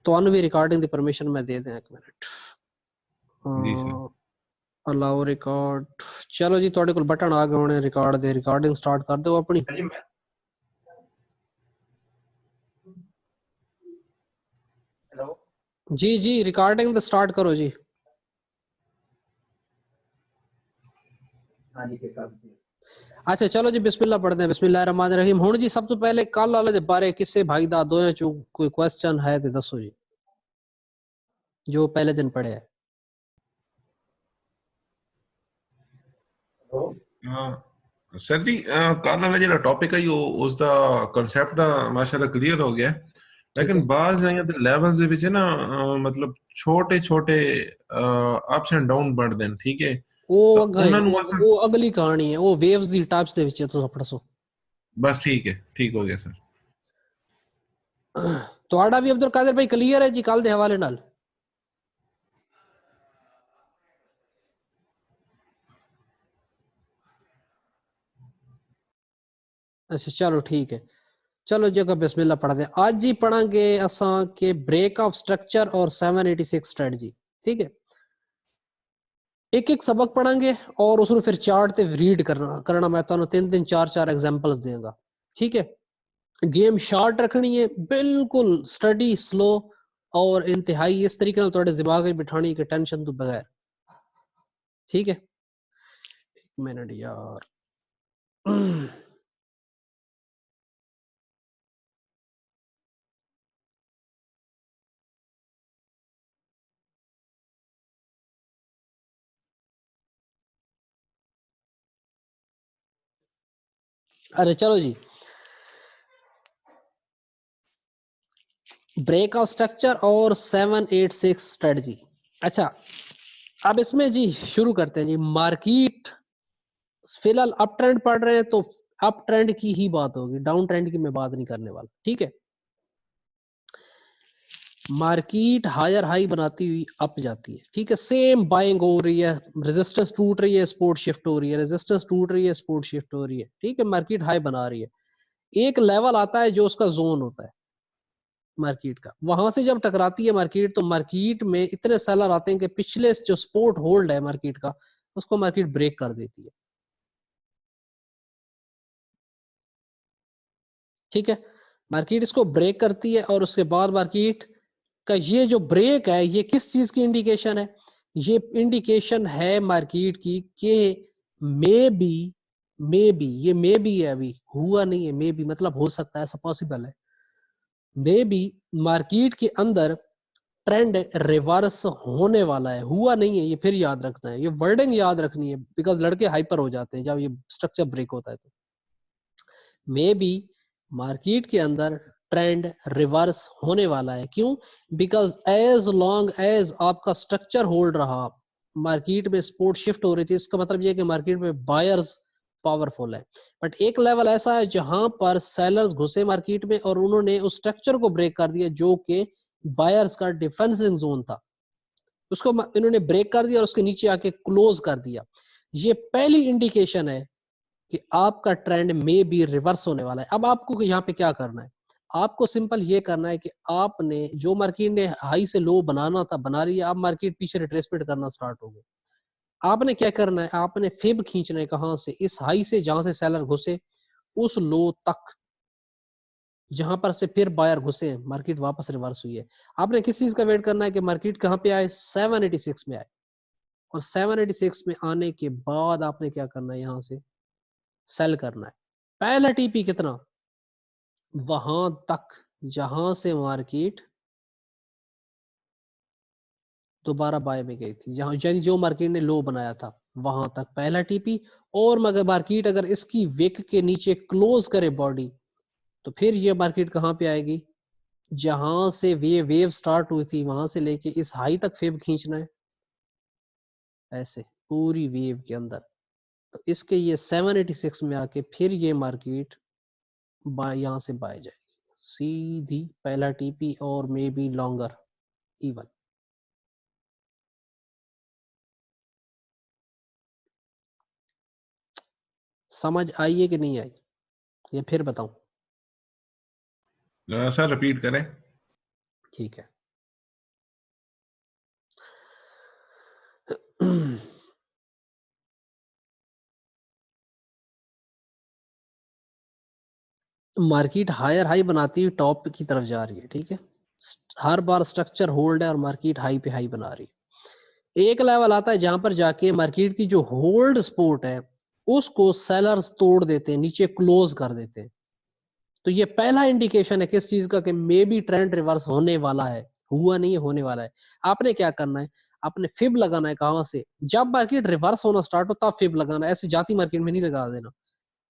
तो भी रिकॉर्डिंग दी परमिशन मैं दे दें, 1 मिनट। जी सर। Allow record. चलो जी, ਤੁਹਾਡੇ ਕੋਲ बटन आ गए होने रिकॉर्ड दे, रिकॉर्डिंग स्टार्ट कर दो अपनी। हेलो जी जी, रिकॉर्डिंग तो स्टार्ट करो जी। हाँ जी फिर कर दीजिए। अच्छा चलो जी, बिस्मिल्लाह पढ़ते हैं। बिस्मिल्लाहिर्रहमानिर्रहीम। हुण जी सब तो पहले कल वाले दे बारे किसे भाई दा दोया चो कोई क्वेश्चन है तो दसो जी, जो पहले दिन पढ़े है। हेलो सर जी कल वाला जो टॉपिक है ਉਸ ਦਾ ਕਨਸੈਪਟ ਦਾ ਮਾਸ਼ਾਅੱਲਾ ਕਲੀਅਰ ਹੋ ਗਿਆ, ठीक है। ਲੇਕਿਨ ਬਾਜ਼ ਆਈਆਂ ਦੇ ਲੈਵਲਸ ਦੇ ਵਿੱਚ ਨਾ ਮਤਲਬ ਛੋਟੇ ਛੋਟੇ ਅਪਸ ਐਂਡ डाउन बढ़ਦੇ ਨੇ, ਠੀਕ ਹੈ। वो ਤਾਂ ਉਹਨਾਂ ਨੂੰ अगर ਅਸਾਂ वो अगली कहानी है, वो वेव्स दी टाइप्स दे विच तो पढ़सो। बस ठीक है, ठीक हो गया सर। ਤੁਹਾਡਾ भी अब्दुल कादिर भाई क्लियर है जी कल दे हवाले नाल? अच्छा चलो ठीक है। चलो जी अगर बिस्मिल्लाह पढ़ते हैं। आज ही पढ़ांगे असां के ब्रेक ऑफ स्ट्रक्चर और 786 स्ट्रेटजी। ठीक है, एक एक सबक पढ़ांगे और उसको फिर चार्ट ते रीड करना मैं तो 3 4 एग्जांपल्स देंगा। ठीक है, गेम शॉर्ट रखनी है, बिल्कुल स्टडी स्लो और इंतहाई इस तरीके नाल ਤੁਹਾਡੇ दिमाग में बिठानी के टेंशन तो बगैर। ठीक है, 1 मिनट यार। अरे चलो जी, ब्रेक ऑफ स्ट्रक्चर और 786 स्ट्रेटजी। अच्छा, अब इसमें जी शुरू करते हैं जी। मार्केट फिलहाल अप ट्रेंड पढ़ रहे हैं तो अप ट्रेंड की ही बात होगी, डाउन ट्रेंड की मैं बात नहीं करने वाला। ठीक है, मार्केट हायर हाई बनाती हुई अप जाती है। ठीक है, सेम बाइंग हो रही है, रेजिस्टेंस टूट रही है, सपोर्ट शिफ्ट हो रही है, रेजिस्टेंस टूट रही है, सपोर्ट शिफ्ट हो रही है। ठीक है, मार्केट हाई बना रही है। एक लेवल आता है जो उसका जोन होता है मार्केट का, वहां से जब टकराती है मार्केट तो मार्केट में इतने सेलर आते हैं कि पिछले जो सपोर्ट होल्ड है मार्केट का उसको मार्केट ब्रेक कर देती है। ठीक है, मार्केट इसको ब्रेक करती है और उसके बाद मार्केट का ये जो ब्रेक है ये किस चीज की इंडिकेशन है? ये इंडिकेशन है मार्केट की कि मे बी ये मे बी है, अभी हुआ नहीं है। मे बी मतलब हो सकता है, ऐसा पॉसिबल है। मे बी मार्केट के अंदर ट्रेंड रिवर्स होने वाला है, हुआ नहीं है। ये फिर याद रखना है, ये वर्डिंग याद रखनी है, बिकॉज लड़के हाइपर हो जाते हैं जब ये स्ट्रक्चर ब्रेक होता है। तो मे बी मार्केट के अंदर ट्रेंड रिवर्स होने वाला है। क्यों? बिकॉज एज लॉन्ग एज आपका स्ट्रक्चर होल्ड रहा, मार्केट में सपोर्ट शिफ्ट हो रही थी, इसका मतलब ये कि मार्केट में बायर्स पावरफुल है। बट एक लेवल ऐसा है जहां पर सेलर्स घुसे मार्केट में और उन्होंने उस स्ट्रक्चर को ब्रेक कर दिया जो कि बायर्स का डिफेंसिंग जोन था, उसको इन्होंने ब्रेक कर दिया और उसके नीचे आके क्लोज कर दिया। ये पहली इंडिकेशन है कि आपका ट्रेंड में भी रिवर्स होने वाला है। अब आपको यहाँ पे क्या करना है? आपको सिंपल ये करना है कि आपने जो मार्केट ने हाई से लो बनाना था बना लिया, अब मार्केट पीछे रिट्रेसमेंट करना स्टार्ट हो गया। आपने क्या करना है? आपने फिब खींचना है, कहां से? इस हाई से जहां से सेलर घुसे उस लो तक, जहां पर से फिर बायर घुसे, मार्केट वापस रिवर्स हुई है। आपने किस चीज का वेट करना है कि मार्केट कहां पे आए? 786 में आए। और 786 में आने के बाद आपने क्या करना है? यहां से सेल करना है। पहला टीपी कितना? वहां तक जहां से मार्केट दोबारा बाय में गई थी, जहां यानी जो मार्केट ने लो बनाया था वहां तक पहला टीपी। और मगर मार्केट अगर इसकी विक के नीचे क्लोज करे बॉडी तो फिर ये मार्केट कहां पे आएगी? जहां से वे वेव स्टार्ट हुई थी वहां से लेके इस हाई तक फेब खींचना है, ऐसे पूरी वेव के अंदर। तो इसके ये 786 में आके फिर ये मार्केट बाय यहां से बाय जाएगी सीधी, पहला टीपी और मे बी लॉन्गर इवन। समझ आई है कि नहीं आई? ये फिर बताऊं? सर रिपीट करें। ठीक है, मार्केट हायर हाई बनाती हुई टॉप की तरफ जा रही है, ठीक है। हर बार स्ट्रक्चर होल्ड है और मार्केट हाई पे हाई बना रही है। एक लेवल आता है जहां पर जाके मार्केट की जो होल्ड सपोर्ट है उसको सेलर्स तोड़ देते हैं, नीचे क्लोज कर देते हैं। तो ये पहला इंडिकेशन है किस चीज का, कि मे बी ट्रेंड रिवर्स होने वाला है, हुआ नहीं है, होने वाला है। आपने क्या करना है, आपने फिब लगाना है। कहां से? जब मार्केट रिवर्स होना स्टार्ट हो तब फिब लगाना है, ऐसे जाती मार्केट में नहीं लगा देना।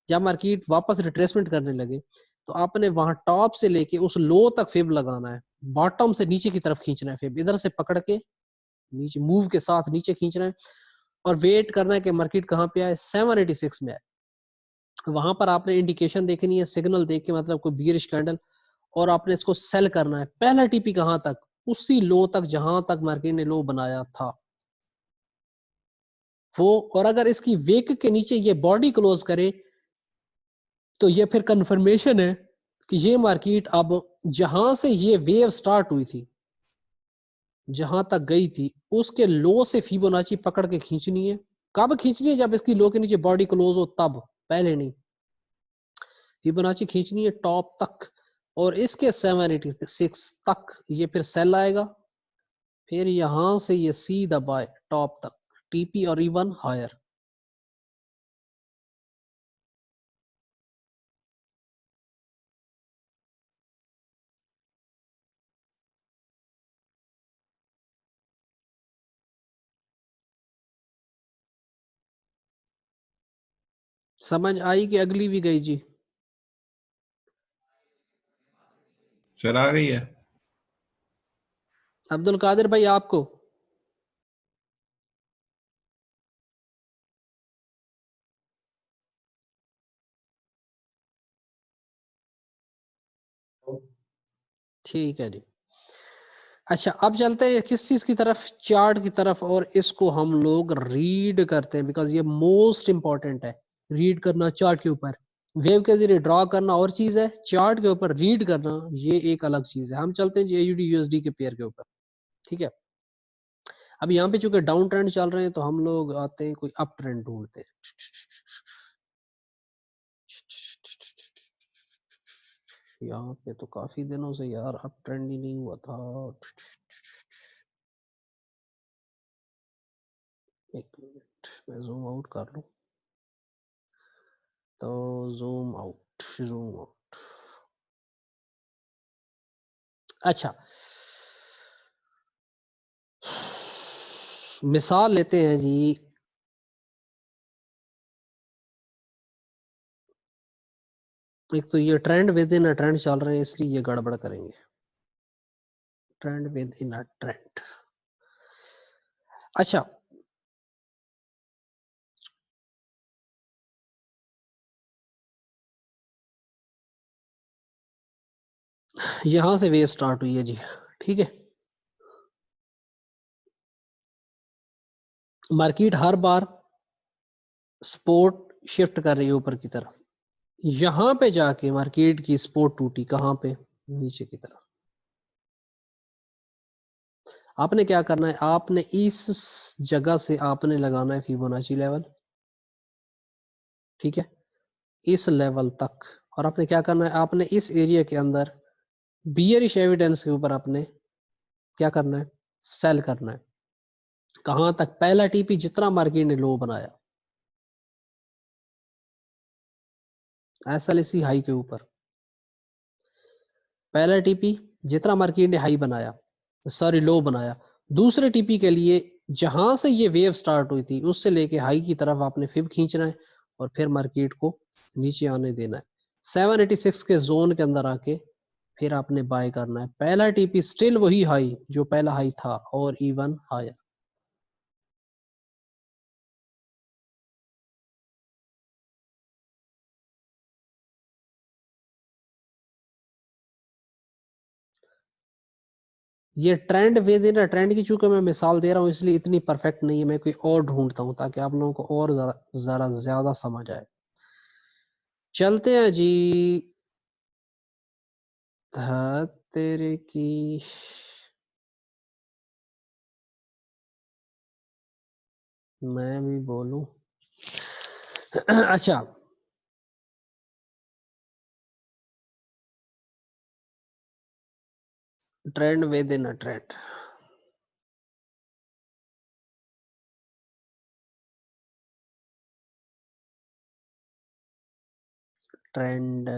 जब मार्केट वापस रिट्रेसमेंट करने लगे तो आपने वहां टॉप से लेके उस लो तक फिब लगाना है, बॉटम से नीचे की तरफ खींचना है, फिब इधर से पकड़ के नीचे मूव के साथ नीचे खींचना है और वेट करना है कि मार्केट कहां पे आए, 786 में आए। वहां पर आपने इंडिकेशन देखनी है, सिग्नल देख के, मतलब कोई बियरिश कैंडल, और आपने इसको सेल करना है। पहला टीपी कहां तक? उसी लो तक जहां तक मार्केट ने लो बनाया था वो। और अगर इसकी वेक के नीचे ये बॉडी क्लोज करे तो ये फिर कंफर्मेशन है कि ये मार्केट अब जहां से ये वेव स्टार्ट हुई थी, जहां तक गई थी, उसके लो से फिबोनाची पकड़ के खींचनी है। कब खींचनी है? जब इसकी लो के नीचे बॉडी क्लोज हो तब, पहले नहीं। फिबोनाची खींचनी है टॉप तक और इसके 786 तक ये फिर सेल आएगा। फिर यहां से ये सीधा बाय टॉप तक, टीपी और इवन हायर। समझ आई कि अगली भी गई जी? चला गई है। अब्दुल कादिर भाई आपको? ठीक है जी। अच्छा, अब चलते हैं किस चीज की तरफ, चार्ट की तरफ, और इसको हम लोग रीड करते हैं बिकॉज ये मोस्ट इंपॉर्टेंट है। रीड करना चार्ट के ऊपर, वेव के जरिए ड्रॉ करना और चीज है, चार्ट के ऊपर रीड करना ये एक अलग चीज है। हम चलते हैं जी AUD USD के पेयर के ऊपर, ठीक है। अब यहाँ पे चूंकि डाउन ट्रेंड चल रहे हैं तो हम लोग आते हैं कोई अप ट्रेंड ढूंढते हैं। यहाँ पे तो काफी दिनों से यार अप ट्रेंड ही नहीं हुआ था। एक मिनट मैं जूम आउट कर लूं, तो जूम आउट, जूम आउट। अच्छा, मिसाल लेते हैं जी। एक तो ये trend within a trend चल रहे हैं इसलिए ये गड़बड़ करेंगे। Trend within a trend. अच्छा, यहां से वेव स्टार्ट हुई है जी, ठीक है। मार्केट हर बार सपोर्ट शिफ्ट कर रही है ऊपर की तरफ। यहां पे जाके मार्केट की सपोर्ट टूटी, कहां पे? नीचे की तरफ। आपने क्या करना है, आपने इस जगह से आपने लगाना है फिबोनाची लेवल, ठीक है, इस लेवल तक। और आपने क्या करना है, आपने इस एरिया के अंदर बियरिश एविडेंस के ऊपर आपने क्या करना है, सेल करना है। कहां तक? पहला टीपी जितना मार्केट ने लो बनाया, SLC हाई के ऊपर। पहला टीपी जितना मार्केट ने हाई बनाया, सॉरी लो बनाया। दूसरे टीपी के लिए जहां से ये वेव स्टार्ट हुई थी उससे लेके हाई की तरफ आपने फिब खींचना है और फिर मार्केट को नीचे आने देना है। 786 के जोन के अंदर आके फिर आपने बाय करना है। पहला टीपी स्टिल वही हाई जो पहला हाई था और इवन हायर। ये ट्रेंड विद इन ट्रेंड की चूंकि मैं मिसाल दे रहा हूँ इसलिए इतनी परफेक्ट नहीं है, मैं कोई और ढूंढता हूँ ताकि आप लोगों को और जरा ज्यादा समझ आए। चलते हैं जी। तेरे की मैं भी बोलूं? अच्छा, trend within a trend. Trend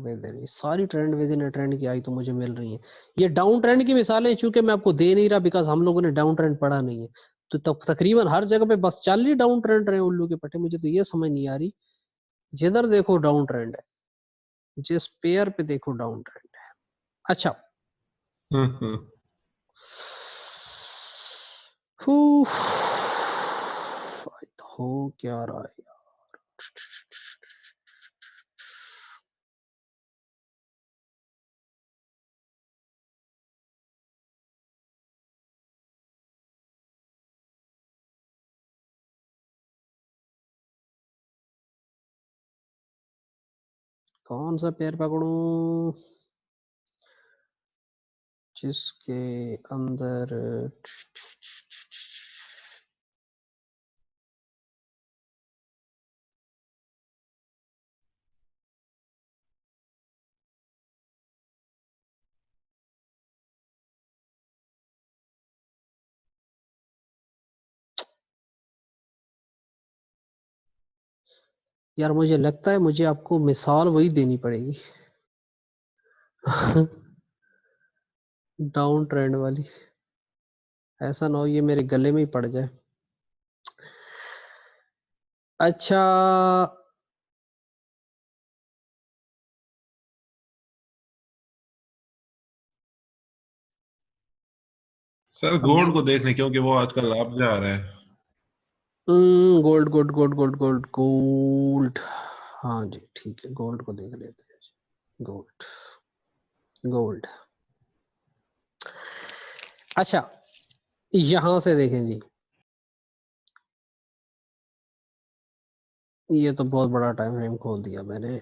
within, सारी trend within a trend की आई तो मुझे मिल रही है। ये डाउन ट्रेंड की मिसालें चूंकि मैं आपको दे नहीं रहा बिकॉज हम लोगों ने डाउन ट्रेंड पढ़ा नहीं है, तो तकरीबन हर जगह पे बस चल ही डाउन ट्रेंड रहे उल्लू के पट्टे। मुझे तो ये समझ नहीं आ रही, जिधर देखो डाउन ट्रेंड है, जिस पेयर पे देखो डाउन ट्रेंड है। अच्छा, हम्म। हू, हो क्या रहा है यार। कौन सा पेयर पकड़ूं जिसके अंदर यार, मुझे लगता है मुझे आपको मिसाल वही देनी पड़ेगी। डाउन ट्रेंड वाली, ऐसा ना हो ये मेरे गले में ही पड़ जाए। अच्छा, सर अभी गोल्ड को देख लें क्योंकि वो आजकल अप जा रहा है। Gold gold gold gold gold gold, हाँ जी ठीक है, गोल्ड को देख लेते हैं। Gold, gold. अच्छा, यहां से देखें जी, ये तो बहुत बड़ा टाइम फ्रेम खोल दिया मैंने।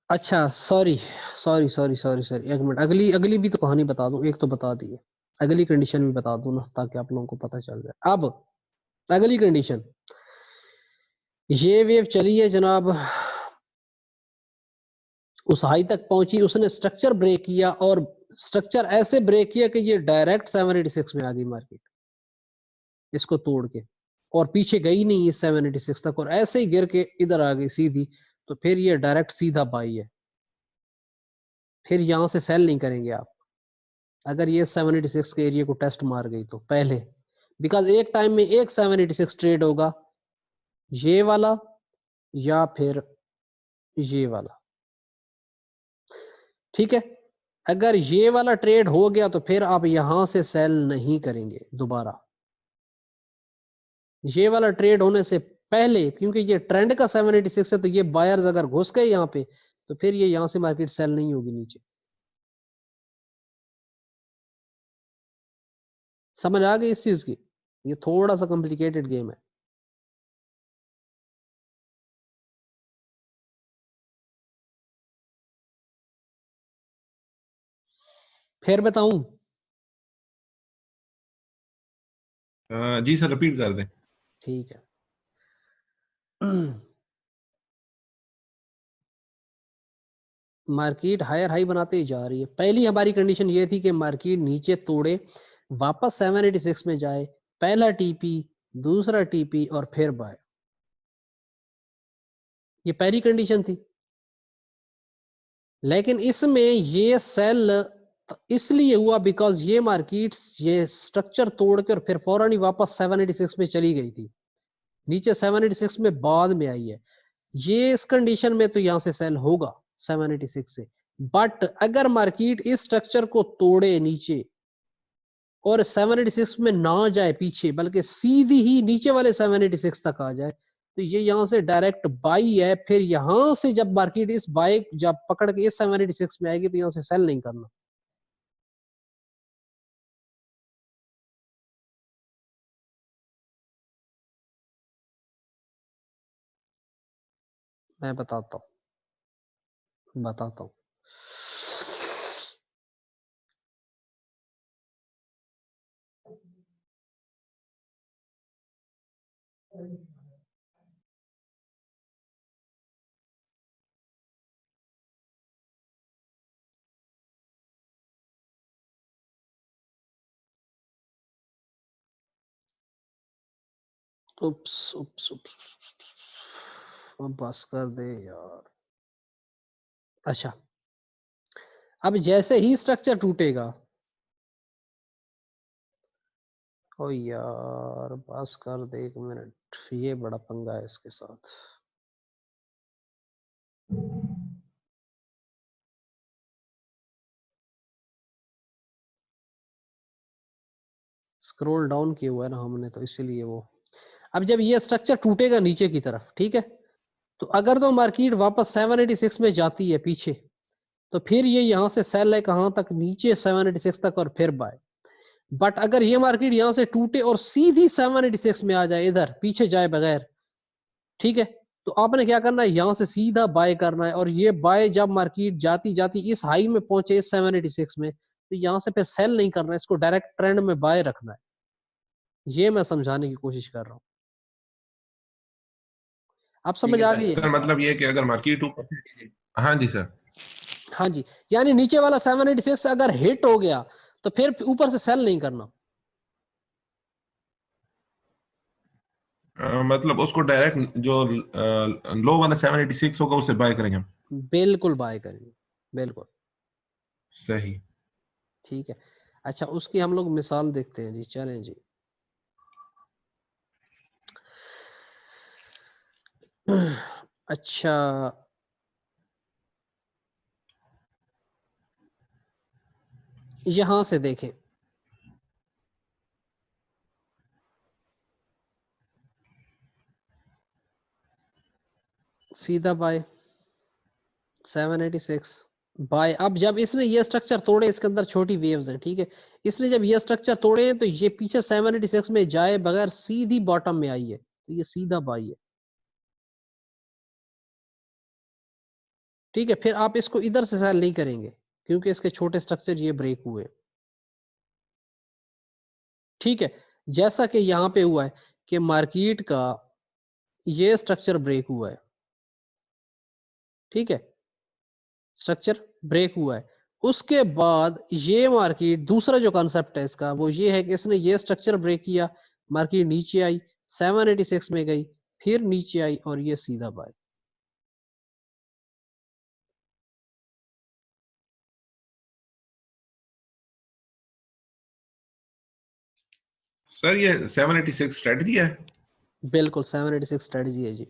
अच्छा, sorry sorry sorry sorry sorry, एक मिनट, अगली अगली भी तो कहानी बता दूं, एक तो बता दी है, अगली कंडीशन भी बता दूं ना ताकि आप लोगों को पता चल जाए। अब अगली कंडीशन, ये वेव चली है जनाब, उस हाई तक पहुंची, उसने स्ट्रक्चर ब्रेक किया और स्ट्रक्चर ऐसे ब्रेक किया कि ये डायरेक्ट 786 में आ गई मार्केट, इसको तोड़ के, और पीछे गई नहीं इस 786 तक, और ऐसे ही गिर के इधर आ गई सीधी, तो फिर ये डायरेक्ट सीधा बाई है। फिर यहां से सेल नहीं करेंगे आप अगर ये 786 के एरिया को टेस्ट मार गई तो पहले, बिकॉज एक टाइम में एक 786 ट्रेड होगा, ये वाला या फिर ये वाला, ठीक है। अगर ये वाला ट्रेड हो गया तो फिर आप यहां से सेल नहीं करेंगे दोबारा, ये वाला ट्रेड होने से पहले, क्योंकि ये ट्रेंड का 786 है, तो ये बायर्स अगर घुस गए यहाँ पे तो फिर ये यहां से मार्केट सेल नहीं होगी नीचे। समझ आ गई इस चीज की? ये थोड़ा सा कॉम्प्लिकेटेड गेम है। फिर बताऊं? जी सर रिपीट कर दें। ठीक है। मार्केट हायर हाई बनाते ही जा रही है। पहली हमारी कंडीशन ये थी कि मार्केट नीचे तोड़े, वापस 786 में जाए, पहला टीपी, दूसरा टीपी और फिर बाय, ये पहली कंडीशन थी। लेकिन इसमें ये सेल इसलिए हुआ बिकॉज ये मार्केट ये स्ट्रक्चर तोड़ के और फिर फौरन ही वापस 786 में चली गई थी, नीचे 786 में बाद में आई है। ये इस कंडीशन में तो यहां से सेल होगा 786 से, बट अगर मार्केट इस स्ट्रक्चर को तोड़े नीचे और 786 में ना जाए पीछे, बल्कि सीधी ही नीचे वाले 786 तक आ जाए, तो ये यहां से डायरेक्ट बाई है। फिर यहां से जब मार्केट इस बाई जब पकड़ के इस 786 में आएगी तो यहां से सेल नहीं करना। मैं बताता हूँ। उप्स उप्स उप्स, अब बस कर दे यार। अच्छा, अब जैसे ही स्ट्रक्चर टूटेगा, ओ यार बस कर दे 1 मिनट, ये बड़ा पंगा है इसके साथ। स्क्रॉल डाउन किया हुआ है ना हमने, तो इसीलिए वो। अब जब ये स्ट्रक्चर टूटेगा नीचे की तरफ, ठीक है, तो अगर तो मार्केट वापस 786 में जाती है पीछे, तो फिर ये यहाँ से सेल है कहाँ तक, नीचे 786 तक, और फिर बाय। बट अगर ये मार्केट यहाँ से टूटे और सीधी 786 में आ जाए, इधर पीछे जाए बगैर, ठीक है, तो आपने क्या करना है, यहाँ से सीधा बाय करना है। और ये बाय जब मार्केट जाती जाती इस हाई में पहुंचे, इस 786 में, तो यहाँ से फिर सेल नहीं करना है, इसको डायरेक्ट ट्रेंड में बाय रखना है। ये मैं समझाने की कोशिश कर रहा हूँ। आप ठीक समझ है आ गई है? सर, मतलब ये कि अगर मार्केट ऊपर से, हाँ जी सर, हाँ जी, यानी नीचे वाला 786 अगर हिट हो गया, तो फिर ऊपर से सेल नहीं करना। मतलब उसको डायरेक्ट जो लो वाला 786 होगा उसे बाय करेंगे हम। बिल्कुल बाय करेंगे, बिल्कुल। सही। ठीक है, अच्छा उसकी हम लोग मिसाल देखते हैं जी, चलें जी। अच्छा, यहां से देखें, सीधा बाय 786 बाय। अब जब इसने ये स्ट्रक्चर तोड़े, इसके अंदर छोटी वेव्स हैं, ठीक है, इसने जब ये स्ट्रक्चर तोड़े हैं, तो ये पीछे 786 में जाए बगैर सीधी बॉटम में आई है, तो ये सीधा बाय है। ठीक है, फिर आप इसको इधर से सेल नहीं करेंगे, क्योंकि इसके छोटे स्ट्रक्चर ये ब्रेक हुए। ठीक है, जैसा कि यहाँ पे हुआ है कि मार्केट का ये स्ट्रक्चर ब्रेक हुआ है, ठीक है, स्ट्रक्चर ब्रेक हुआ है। उसके बाद ये मार्केट, दूसरा जो कॉन्सेप्ट है इसका, वो ये है कि इसने ये स्ट्रक्चर ब्रेक किया, मार्केट नीचे आई, 786 में गई, फिर नीचे आई, और ये सीधा बाय। सर ये 786 स्ट्रेटजी है? बिल्कुल 786 स्ट्रेटजी है जी।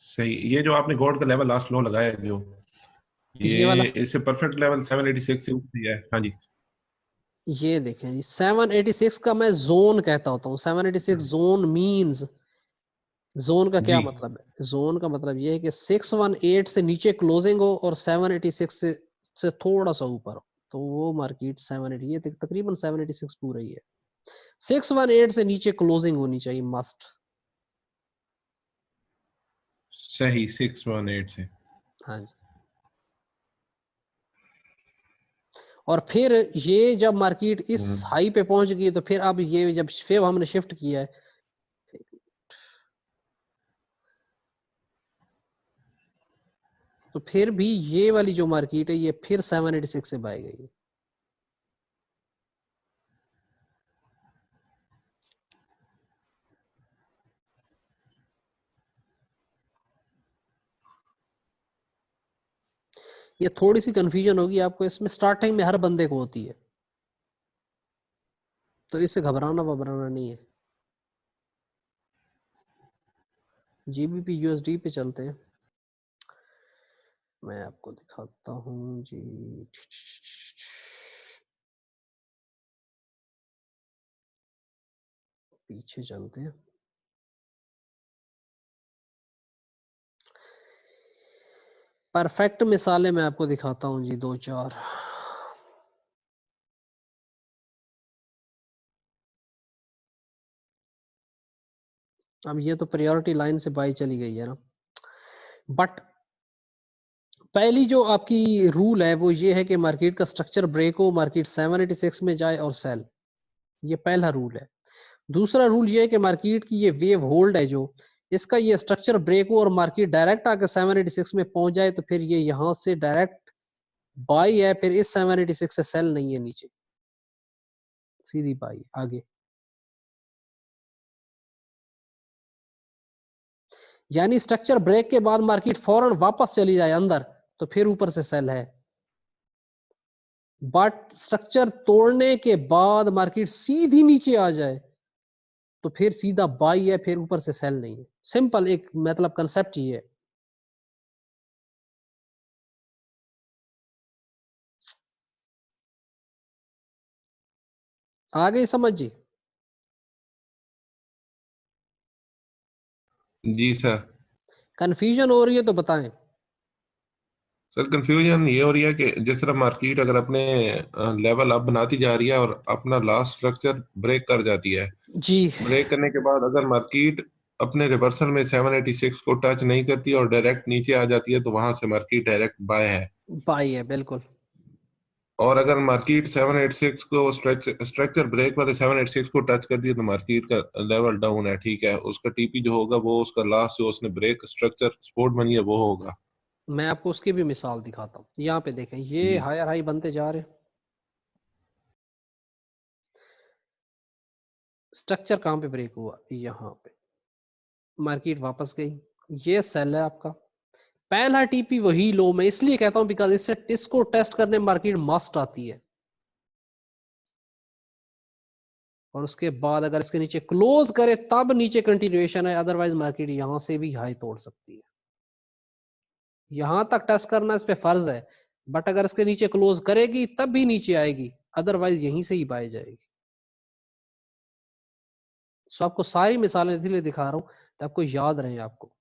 सही। ये जो आपने गोल्ड का लेवल लास्ट लो लगाया है, जो ये वाला, ये इससे परफेक्ट लेवल 786 से ऊपर ही है। हाँ जी। ये देखें जी, 786 का मैं जोन कहता होता हूँ। 786 जोन मींस, जोन का क्या जी। मतलब है? जोन का मतलब ये है कि 618 से नीचे क्लोजिंग हो और 786 से थोड़ा सा ऊपर हो, तो वो मार्केट 780, ये तकरीबन 786 पूरा ही है। 618 से नीचे क्लोजिंग होनी चाहिए, मस्ट। सही, 618 से। हाँ जी। और फिर ये जब मार्केट इस हम्म। हाई पे पहुंच गई, तो फिर अब ये जब फिर हमने शिफ्ट किया है, तो फिर भी ये वाली जो मार्केट है, ये फिर 786 से बाय गई है। ये थोड़ी सी कंफ्यूजन होगी आपको इसमें, स्टार्टिंग में हर बंदे को होती है, तो इससे घबराना वबराना नहीं है। जीबीपी यूएसडी पे चलते हैं, मैं आपको दिखाता हूँ जी। पीछे चलते हैं, परफेक्ट मिसालें मैं आपको दिखाता हूँ जी, 2-4। अब ये तो प्रायोरिटी लाइन से बाई चली गई है ना, बट पहली जो आपकी रूल है वो ये है कि मार्केट का स्ट्रक्चर ब्रेक हो, मार्केट 786 में जाए और सेल, ये पहला रूल है। दूसरा रूल ये है कि मार्केट की ये वेव होल्ड है जो, इसका ये स्ट्रक्चर ब्रेक हो और मार्केट डायरेक्ट आकर 786 में पहुंच जाए तो फिर ये यहां से डायरेक्ट बाई है, फिर इस 786 से सेल नहीं है, नीचे सीधी बाई आगे। यानी स्ट्रक्चर ब्रेक के बाद मार्केट फौरन वापस चली जाए अंदर तो फिर ऊपर से सेल है, बट स्ट्रक्चर तोड़ने के बाद मार्केट सीधी नीचे आ जाए तो फिर सीधा बाई है, फिर ऊपर से सेल नहीं है। सिंपल एक मतलब कंसेप्ट ही है। आ गई समझ जी? जी सर। कंफ्यूजन हो रही है तो बताएं। सर कंफ्यूजन ये हो रही है कि जिस तरह मार्केट अगर अपने लेवल अप बनाती जा रही है और अपना लास्ट स्ट्रक्चर ब्रेक कर जाती है, जी ब्रेक करने के बाद अगर मार्केट अपने रिवर्सल में 786 को टच नहीं करती और डायरेक्ट नीचे आ जाती है तो वहां से मार्केट डायरेक्ट बाय है। बाई है बिल्कुल। और अगर मार्केट 786 को स्ट्रक्चर ब्रेक वाले 786 को टच कर दिया तो मार्केट का लेवल डाउन है, ठीक है, उसका टीपी जो होगा वो उसका लास्ट जो उसने ब्रेक स्ट्रक्चर सपोर्ट बनी है वो होगा। मैं आपको उसकी भी मिसाल दिखाता हूँ। यहाँ पे देखें, ये जी हायर हाई बनते जा रहे हैं, स्ट्रक्चर कहाँ पे ब्रेक हुआ, यहाँ पे मार्केट वापस गई, ये सेल है आपका। पहला टीपी वही लो, मैं इसलिए कहता हूं बिकॉज इससे इसको टेस्ट करने मार्केट मस्ट आती है, और उसके बाद अगर इसके नीचे क्लोज करे तब नीचे कंटिन्यूएशन है, अदरवाइज मार्केट यहां से भी हाई तोड़ सकती है। यहां तक टेस्ट करना इस पे फर्ज है, बट अगर इसके नीचे क्लोज करेगी तब भी नीचे आएगी, अदरवाइज यहीं से ही बाय जाएगी। सो आपको सारी मिसालें इसलिए दिखा रहा हूं तो आपको याद रहे। आपको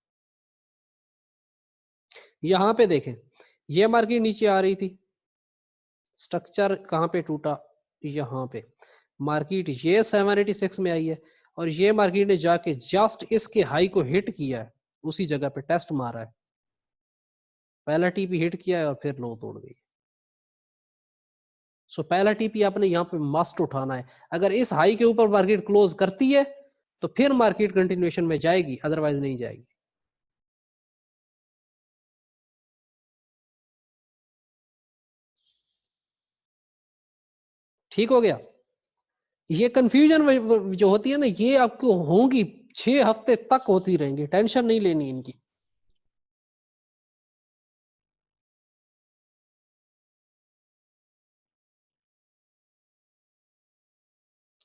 यहां पे देखें, ये मार्केट नीचे आ रही थी, स्ट्रक्चर कहां पे टूटा, यहां पे मार्केट ये 786 में आई है, और ये मार्केट ने जाके जस्ट इसके हाई को हिट किया है, उसी जगह पे टेस्ट मारा है, पहला टीपी हिट किया है और फिर लो तोड़ गई। सो पहला टीपी आपने यहाँ पे मस्ट उठाना है। अगर इस हाई के ऊपर मार्केट क्लोज करती है तो फिर मार्केट कंटिन्यूएशन में जाएगी, अदरवाइज नहीं जाएगी। ठीक हो गया? ये कंफ्यूजन जो होती है ना, ये आपको होगी 6 हफ्ते तक होती रहेंगी, टेंशन नहीं लेनी इनकी।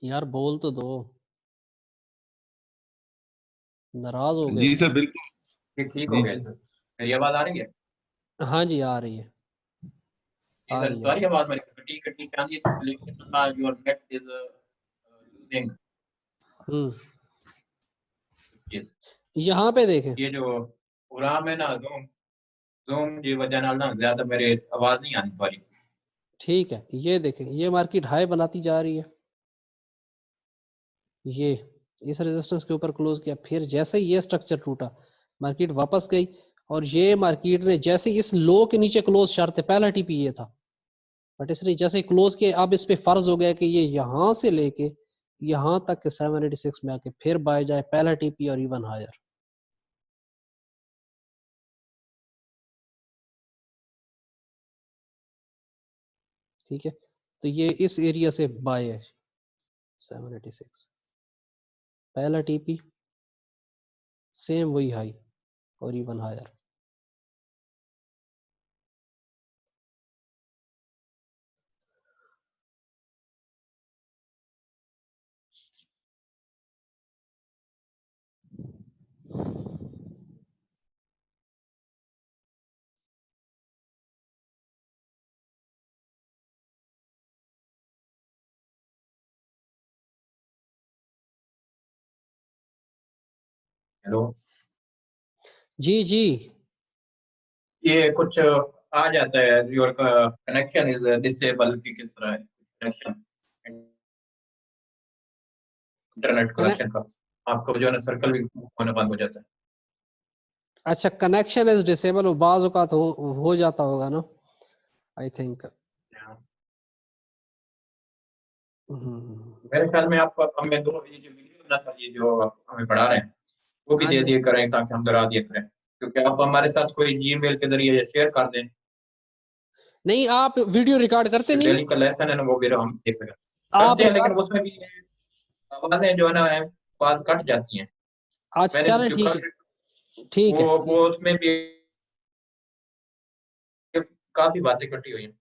यार बोल तो दो, नाराज हो गए जी हो? सर बिल्कुल। ये ठीक जी हो गया जी सर। मेरी आवाज आ रही है? हाँ जी आ रही है, जी आ सर, रही है, आ तुम्हारी रही आवाज मेरी कटी कटी आती है, लेकिन योर नेट इज लूजिंग। है। यस। यहाँ पे देखें, ये जो प्रोग्राम है ना, जूम जूम की वजह नाल ना ज्यादा मेरे आवाज नहीं आनी तुम्हारी। ठीक है, ये देखें, ये मार्केट हाई बनाती जा रही है, ये इस रेजिस्टेंस के ऊपर क्लोज किया, फिर जैसे ही ये स्ट्रक्चर टूटा मार्केट वापस गई, और ये मार्केट ने जैसे इस लो के नीचे क्लोज शर्त, पहला टीपी ये था, बट इसने जैसे क्लोज किया, अब इस पे फर्ज हो गया कि ये यहां से लेके यहां तक के 786 में आके फिर बाय जाए, पहला टीपी और इवन हायर। ठीक है, तो ये इस एरिया से बाय है 786, पहला टीपी, सेम वही हाई और इवन हायर। हेलो। जी जी, ये कुछ आ जाता है, योर कनेक्शन इज डिसेबल की किस तरह है कनेक्शन, इंटरनेट कनेक्ट कनेक्शन का? आपका जो है ना सर्कल भी होना बंद हो जाता है। अच्छा, कनेक्शन इज डिसेबल, वो बाज़ औक़ात हो जाता होगा ना, आई थिंक। मेरे ख्याल में आप हमें दो ये जो वीडियो ना सर, ये जो आप हमें पढ़ा रहे हैं वो भी हाँ दे जी। दिए करें ताकि हम डरा दिए करें, क्योंकि आप हमारे साथ कोई जीमेल के जरिए शेयर कर दें, नहीं, आप वीडियो रिकॉर्ड करते जो नहीं डेली का लेसन है ना वो भी हम देख सकें। आप करते हैं, लेकिन रिकॉर्ड? उसमें भी आवाजें जो है ना आवाज कट जाती हैं। अच्छा मैंने चलें, जो ठीक कल है, ठीक है, वो उसमें भी काफी बातें कटी हुई हैं।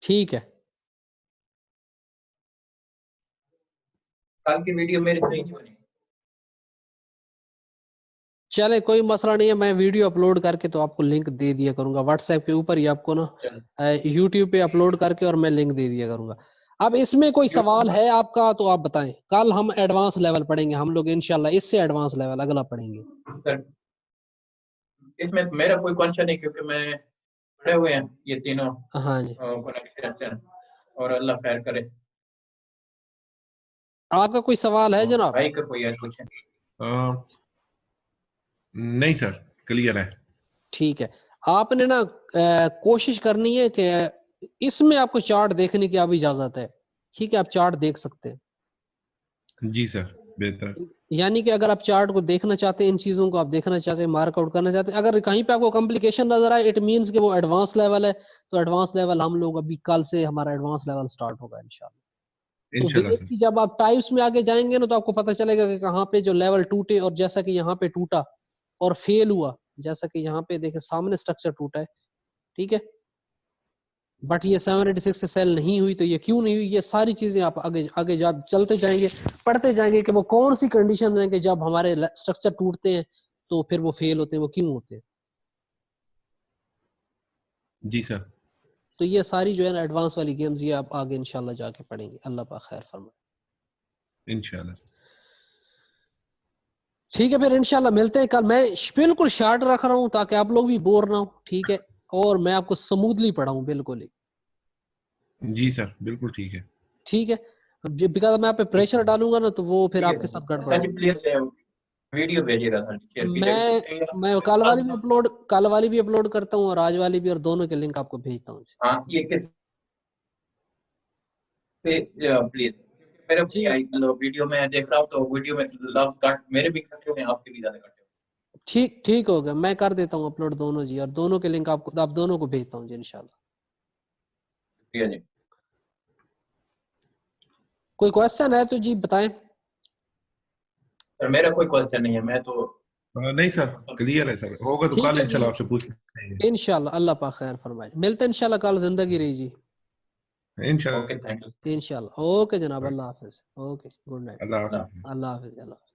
ठीक है। कल की वीडियो मेरी सही नहीं बनी। चले, कोई मसला नहीं है, मैं वीडियो अपलोड करके तो आपको लिंक दे दिया करूंगा व्हाट्सएप के ऊपर ही आपको ना, यूट्यूब पे अपलोड करके और मैं लिंक दे दिया करूंगा। अब इसमें कोई सवाल है आपका तो आप बताएं। कल हम एडवांस लेवल पढ़ेंगे हम लोग इंशाल्लाह, इससे एडवांस लेवल अगला पढ़ेंगे। सर इसमें मेरा कोई क्वेश्चन नहीं, क्योंकि मैं पढ़े हुए हैं ये तीनों हाँ जी, कनेक्शन, और अल्लाह खैर करे। आपका कोई सवाल है जनाब? भाई का कोई है कुछ है? नहीं सर, क्लियर है। ठीक है, आपने ना कोशिश करनी है कि इसमें आपको चार्ट देखने की अब इजाजत है, ठीक है, आप चार्ट देख सकते हैं। जी सर, बेहतर। यानी कि अगर आप चार्ट को देखना चाहते हैं, इन चीजों को आप देखना चाहते हैं, मार्कआउट करना चाहते हैं, अगर कहीं पे आपको कॉम्प्लिकेशन नजर आए, इट मींस कि वो एडवांस लेवल है। तो एडवांस लेवल हम लोग अभी कल से हमारा एडवांस लेवल स्टार्ट होगा इंशाल्लाह। तो इंशाल्लाह देख सर। कि जब आप टाइप्स में आगे जाएंगे ना, तो आपको पता चलेगा कि कहाँ पे जो लेवल टूटे, और जैसा कि यहाँ पे टूटा और फेल हुआ, जैसा कि यहाँ पे देखे सामने स्ट्रक्चर टूटा है, ठीक है, बट ये 786 से सेल नहीं हुई, तो ये क्यों नहीं हुई, ये सारी चीजें आप आगे आगे जब चलते जाएंगे, पढ़ते जाएंगे कि वो कौन सी कंडीशंस हैं कि जब हमारे स्ट्रक्चर टूटते हैं तो फिर वो फेल होते हैं, वो क्यों होते हैं। जी सर। तो ये सारी जो है ना एडवांस वाली गेम्स, ये आप आगे इंशाल्लाह जाके पढ़ेंगे। अल्लाह पाक खैर फरमाए। इंशाल्लाह। ठीक है, फिर इंशाल्लाह मिलते हैं कल। मैं बिल्कुल शार्ट रख रहा हूँ ताकि आप लोग भी बोर ना हो, ठीक है, और मैं आपको स्मूथली पढ़ाऊँ बिल्कुल ही, जी सर, बिल्कुल ठीक है। ठीक है। अब जब बिकॉज मैं आप पे प्रेशर डालूंगा ना, तो वो फिर ठीक है आपके साथ गड़बड़ सर जी, होगी। प्लीज वीडियो भेजिएगा सर जी, शेयर कीजिएगा। मैं कल वाली भी अपलोड करता हूँ और आज वाली भी, और दोनों के लिंक आपको भेजता हूँ हाँ ये किस से प्लीज, मेरे जी। वीडियो में देख रहा हूँ तो वीडियो में लफ्ज कट मेरे भी कटे हुए हैं, आपके भी ज्यादा कटे ठीक ठीक होगा, मैं कर देता हूँ अपलोड दोनों जी, और दोनों के लिंक आपको, आप दोनों को भेजता हूँ जी इंशाल्लाह। हुए जी। कोई क्वेश्चन है तो जी बताएं। सर मेरा कोई क्वेश्चन नहीं है, मैं तो नहीं सर, क्लियर है सर, होगा तो ठीक कल है जी, इंशाल्लाह आपसे पूछ लेंगे। इंशाल्लाह अल्लाह पाक खैर फरमाए। मिलते हैं इंशाल्लाह कल, जिंदगी रही जी। इंशाल्लाह। Okay, thank you. इंशाल्लाह, ओके जनाब, अल्लाह हाफिज, ओके, गुड नाइट। अल्लाह हाफ़िज़। अल्लाह हाफिज, अल्लाह हाफिज।